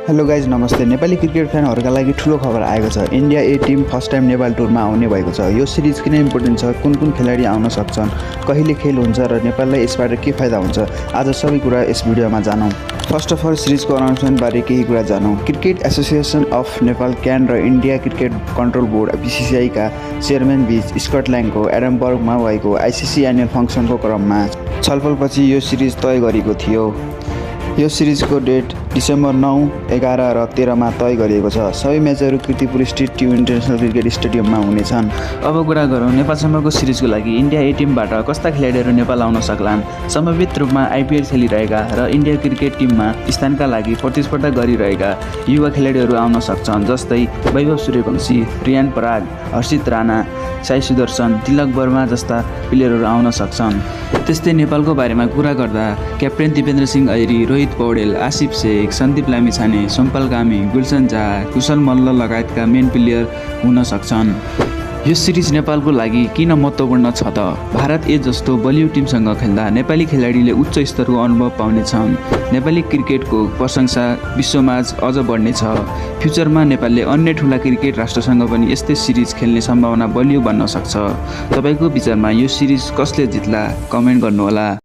Hello guys नमस्ते। Nepali cricket फ्यानहरूका लागि ठुलो खबर आएको छ। इन्डिया ए टिम फर्स्ट टाइम नेपाल टुरमा आउने भएको छ। यो सिरिज किन इम्पोर्टेन्ट छ, कुन कुन खेलाडी आउन सक्छन्, कहिले खेल हुन्छ र नेपाललाई यसबाट के फाइदा हुन्छ, आज सबै कुरा यस भिडियोमा जानौँ। फर्स्ट अफ अल सिरिजको अनाउन्समेन्टबारे केही कुरा जानौँ। Cricket association of Nepal CAN र इन्डिया क्रिकेट कन्ट्रोल बोर्ड BCCIका चेयरम्यान बीच स्कटल्यान्डको एडमबर्गमा भएको ICC एनुअल फङ्सनको क्रममा छलफलपछि यो सिरिज तय गरेको थियो। यो सिरिजको डेट डिसेम्बर 9, 11 र 13मा तय गरिएको छ। सबै म्याचहरू कीर्तिपुर स्टेट ट्यु इन्टरनेसनल क्रिकेट स्टेडियममा हुनेछन्। अब कुरा गरौँ नेपालसम्मको सिरिजको लागि इन्डिया ए टिमबाट कस्ता खेलाडीहरू नेपाल आउन सक्लान्। सम्भावित रूपमा IPL खेलिरहेका र इन्डिया क्रिकेट टिममा स्थानका लागि प्रतिस्पर्धा गरिरहेका युवा खेलाडीहरू आउन सक्छन्, जस्तै वैभव सूर्यवंशी, रियान पराग, हर्षित राणा, साई सुदर्शन, तिलक वर्मा जस्ता प्लेयरहरू आउन सक्छन्। त्यस्तै नेपालको बारेमा कुरा गर्दा क्याप्टेन दिपेन्द्र सिंह ऐरी, रोहित पौडेल, आसिफ शेख, सन्दीप लामिछाने, सोमपाल कामी, गुलसन झा, कुशल मल्ल लगायतका मेन प्लेयर हुन सक्छन्। यो सिरिज नेपालको लागि किन महत्त्वपूर्ण छ त? भारत ए जस्तो बलियो टिमसँग खेल्दा नेपाली खेलाडीले उच्च स्तरको अनुभव पाउनेछन्। नेपाली क्रिकेटको प्रशंसा विश्वमाझ अझ बढ्नेछ। फ्युचरमा नेपालले अन्य ठुला क्रिकेट राष्ट्रसँग पनि यस्तै सिरिज खेल्ने सम्भावना बलियो बन्न सक्छ। तपाईँको विचारमा यो सिरिज कसले जित्ला? कमेन्ट गर्नुहोला।